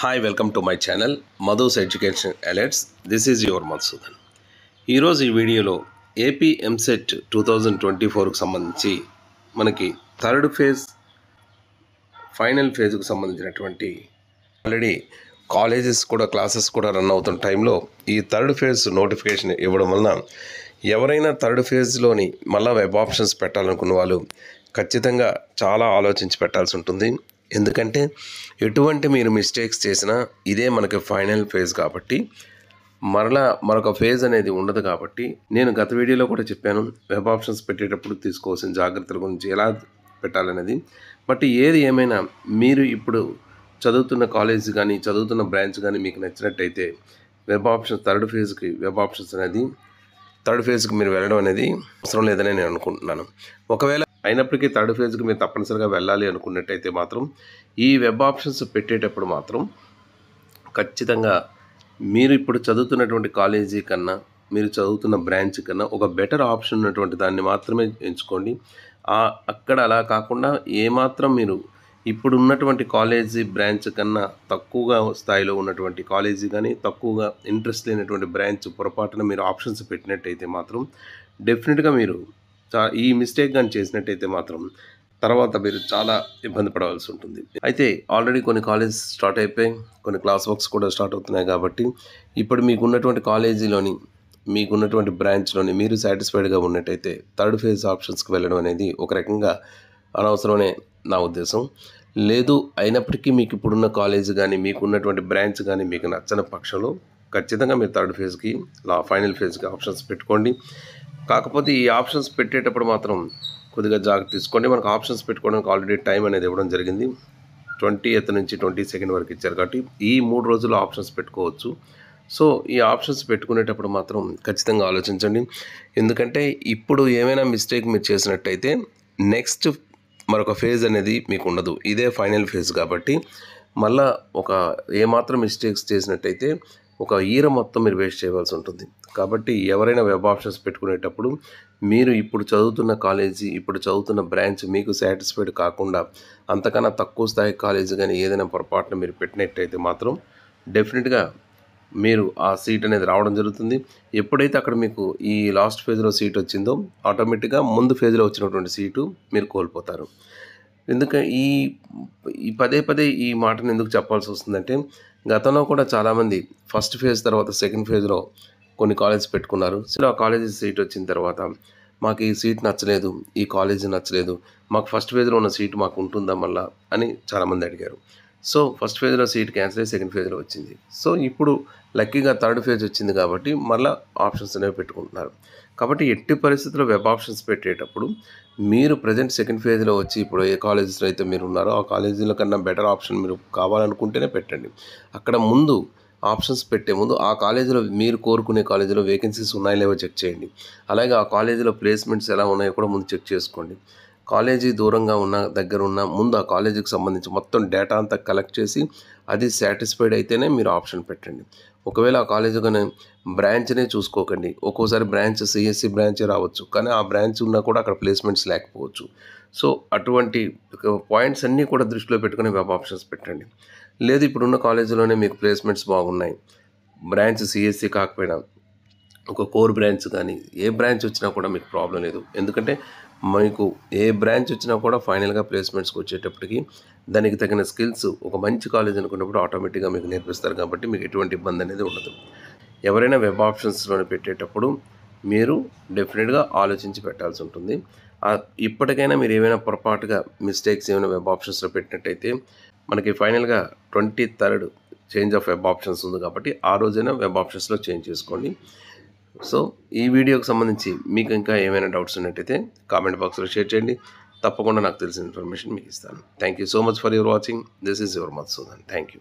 Hi welcome to my channel Madhu's education alerts. This is your Madhusudan. ఈరోజు ఈ వీడియోలో AP EAMCET 2024కు సంబంధించి మనకి థర్డ్ ఫేజ్ ఫైనల్ ఫేజ్కు సంబంధించినటువంటి ఆల్రెడీ కాలేజెస్ కూడా క్లాసెస్ కూడా రన్ అవుతున్న టైంలో ఈ థర్డ్ ఫేజ్ నోటిఫికేషన్ ఇవ్వడం వలన ఎవరైనా థర్డ్ ఫేజ్లోని మళ్ళీ వెబ్ ఆప్షన్స్ పెట్టాలనుకున్న వాళ్ళు ఖచ్చితంగా చాలా ఆలోచించి పెట్టాల్సి ఉంటుంది. ఎందుకంటే ఎటువంటి మీరు మిస్టేక్స్ చేసినా ఇదే మనకి ఫైనల్ ఫేజ్ కాబట్టి మరొక ఫేజ్ అనేది ఉండదు. కాబట్టి నేను గత వీడియోలో కూడా చెప్పాను వెబ్ ఆప్షన్స్ పెట్టేటప్పుడు తీసుకోవాల్సిన జాగ్రత్తల గురించి ఎలా పెట్టాలనేది. బట్ ఏది ఏమైనా మీరు ఇప్పుడు చదువుతున్న కాలేజ్ కానీ చదువుతున్న బ్రాంచ్ కానీ మీకు నచ్చినట్టయితే వెబ్ ఆప్షన్స్ థర్డ్ ఫేజ్కి వెబ్ ఆప్షన్స్ అనేది థర్డ్ ఫేజ్కి మీరు వెళ్ళడం అనేది అవసరం లేదని నేను అనుకుంటున్నాను. ఒకవేళ అయినప్పటికీ థర్డ్ ఫేజ్కి మీరు తప్పనిసరిగా వెళ్ళాలి అనుకున్నట్టయితే మాత్రం ఈ వెబ్ ఆప్షన్స్ పెట్టేటప్పుడు మాత్రం ఖచ్చితంగా మీరు ఇప్పుడు చదువుతున్నటువంటి కాలేజీ కన్నా మీరు చదువుతున్న బ్రాంచ్ కన్నా ఒక బెటర్ ఆప్షన్ ఉన్నటువంటి దాన్ని మాత్రమే ఎంచుకోండి. అక్కడ అలా కాకుండా ఏమాత్రం మీరు ఇప్పుడు ఉన్నటువంటి కాలేజీ బ్రాంచ్ కన్నా తక్కువగా స్థాయిలో ఉన్నటువంటి కాలేజీ కానీ తక్కువగా ఇంట్రెస్ట్ లేనటువంటి బ్రాంచ్ పొరపాటున మీరు ఆప్షన్స్ పెట్టినట్టయితే మాత్రం డెఫినెట్గా మీరు ఈ మిస్టేక్ కానీ చేసినట్టయితే మాత్రం తర్వాత మీరు చాలా ఇబ్బంది పడవలసి ఉంటుంది. అయితే ఆల్రెడీ కొన్ని కాలేజెస్ స్టార్ట్ అయిపోయి కొన్ని క్లాస్ వర్క్స్ కూడా స్టార్ట్ అవుతున్నాయి. కాబట్టి ఇప్పుడు మీకున్నటువంటి కాలేజీలోని మీకున్నటువంటి బ్రాంచ్లోని మీరు సాటిస్ఫైడ్గా ఉన్నట్టయితే థర్డ్ ఫేజ్ ఆప్షన్స్కి వెళ్ళడం అనేది ఒక రకంగా అనవసరమనే నా ఉద్దేశం. లేదు అయినప్పటికీ మీకు ఇప్పుడున్న కాలేజ్ కానీ మీకున్నటువంటి బ్రాంచ్ కానీ మీకు నచ్చని పక్షంలో ఖచ్చితంగా మీరు థర్డ్ ఫేజ్కి ఫైనల్ ఫేజ్కి ఆప్షన్స్ పెట్టుకోండి. కాకపోతే ఈ ఆప్షన్స్ పెట్టేటప్పుడు మాత్రం కొద్దిగా జాగ్రత్త తీసుకోండి. మనకు ఆప్షన్స్ పెట్టుకోవడానికి ఆల్రెడీ టైం అనేది ఇవ్వడం జరిగింది. 20th నుంచి 22nd వరకు ఇచ్చారు. కాబట్టి ఈ 3 రోజుల్లో ఆప్షన్స్ పెట్టుకోవచ్చు. సో ఈ ఆప్షన్స్ పెట్టుకునేటప్పుడు మాత్రం ఖచ్చితంగా ఆలోచించండి. ఎందుకంటే ఇప్పుడు ఏమైనా మిస్టేక్ మీరు చేసినట్టయితే నెక్స్ట్ మరొక ఫేజ్ అనేది మీకు ఉండదు. ఇదే ఫైనల్ ఫేజ్ కాబట్టి మళ్ళీ ఏమాత్రం మిస్టేక్స్ చేసినట్టయితే ఒక ఇయర్ మొత్తం మీరు వేస్ట్ చేయవలసి ఉంటుంది. కాబట్టి ఎవరైనా వెబ్ ఆప్షన్స్ పెట్టుకునేటప్పుడు మీరు ఇప్పుడు చదువుతున్న కాలేజీ ఇప్పుడు చదువుతున్న బ్రాంచ్ మీకు సాటిస్ఫైడ్ కాకుండా అంతకన్నా తక్కువ స్థాయి కాలేజీ కానీ ఏదైనా పొరపాటున మీరు పెట్టినట్టయితే మాత్రం డెఫినెట్గా మీరు ఆ సీట్ అనేది రావడం జరుగుతుంది. ఎప్పుడైతే అక్కడ మీకు ఈ లాస్ట్ ఫేజ్లో సీట్ వచ్చిందో ఆటోమేటిక్గా ముందు ఫేజ్లో వచ్చినటువంటి సీటు మీరు కోల్పోతారు. ఎందుకంటే ఈ పదే ఈ మాటను ఎందుకు చెప్పాల్సి వస్తుందంటే గతంలో కూడా చాలామంది ఫస్ట్ ఫేజ్ తర్వాత సెకండ్ ఫేజ్లో కొన్ని కాలేజెస్ పెట్టుకున్నారు. సో ఆ కాలేజీ సీట్ వచ్చిన తర్వాత మాకు ఈ సీట్ నచ్చలేదు, ఈ కాలేజీ నచ్చలేదు, మాకు ఫస్ట్ ఫేజ్లో ఉన్న సీట్ మాకు ఉంటుందా మళ్ళా అని చాలామంది అడిగారు. సో ఫస్ట్ ఫేజ్లో సీట్ క్యాన్సిల్ అయ్యి సెకండ్ ఫేజ్లో వచ్చింది. సో ఇప్పుడు లక్కీగా థర్డ్ ఫేజ్ వచ్చింది కాబట్టి మళ్ళీ ఆప్షన్స్ అనేవి పెట్టుకుంటున్నారు. కాబట్టి ఎట్టి పరిస్థితుల్లో వెబ్ ఆప్షన్స్ పెట్టేటప్పుడు మీరు ప్రజెంట్ సెకండ్ ఫేజ్లో వచ్చి ఇప్పుడు ఏ కాలేజెస్లో అయితే మీరు ఉన్నారో ఆ కాలేజీల కన్నా బెటర్ ఆప్షన్ మీరు కావాలనుకుంటేనే పెట్టండి. అక్కడ ముందు ఆప్షన్స్ పెట్టే ముందు ఆ కాలేజీలో మీరు కోరుకునే కాలేజీలో వేకెన్సీస్ ఉన్నాయో లేవో చెక్ చేయండి. అలాగే ఆ కాలేజీలో ప్లేస్మెంట్స్ ఎలా ఉన్నాయో కూడా ముందు చెక్ చేసుకోండి. కాలేజీ దూరంగా ఉన్న దగ్గర ఉన్న ముందు ఆ కాలేజీకి సంబంధించి మొత్తం డేటా అంతా కలెక్ట్ చేసి అది సాటిస్ఫైడ్ అయితేనే మీరు ఆప్షన్ పెట్టండి. ఒకవేళ ఆ కాలేజీ కానీ బ్రాంచ్నే చూసుకోకండి. ఒక్కోసారి బ్రాంచ్ సిఎస్సి బ్రాంచే రావచ్చు, కానీ ఆ బ్రాంచ్ ఉన్నా కూడా అక్కడ ప్లేస్మెంట్స్ లేకపోవచ్చు. సో అటువంటి పాయింట్స్ అన్నీ కూడా దృష్టిలో పెట్టుకుని వెబ్ ఆప్షన్స్ పెట్టండి. లేదు ఇప్పుడున్న కాలేజీలోనే మీకు ప్లేస్మెంట్స్ బాగున్నాయి, బ్రాంచ్ సిఎస్సి కాకపోయినా ఒక కోర్ బ్రాంచ్ కానీ ఏ బ్రాంచ్ వచ్చినా కూడా మీకు ప్రాబ్లం లేదు. ఎందుకంటే మీకు ఏ బ్రాంచ్ వచ్చినా కూడా ఫైనల్గా ప్లేస్మెంట్స్కి వచ్చేటప్పటికి దానికి తగిన స్కిల్స్ ఒక మంచి కాలేజ్ అనుకున్నప్పుడు ఆటోమేటిక్గా మీకు నేర్పిస్తారు. కాబట్టి మీకు ఎటువంటి ఇబ్బంది అనేది ఉండదు. ఎవరైనా వెబ్ ఆప్షన్స్లో పెట్టేటప్పుడు మీరు డెఫినెట్గా ఆలోచించి పెట్టాల్సి ఉంటుంది. ఇప్పటికైనా మీరు ఏమైనా పొరపాటుగా మిస్టేక్స్ ఏమైనా వెబ్ ఆప్షన్స్లో పెట్టినట్టయితే మనకి ఫైనల్గా 23rd change of web options ఉంది. కాబట్టి ఆ రోజైనా వెబ్ ఆప్షన్స్లో చేంజ్ చేసుకోండి. సో ఈ వీడియోకి సంబంధించి మీకు ఇంకా ఏమైనా డౌట్స్ ఉన్నట్టయితే కామెంట్ బాక్స్లో షేర్ చేయండి. తప్పకుండా నాకు తెలిసిన ఇన్ఫర్మేషన్ మీకు ఇస్తాను. Thank you so much for your watching. This is your Madhusudan. Thank you.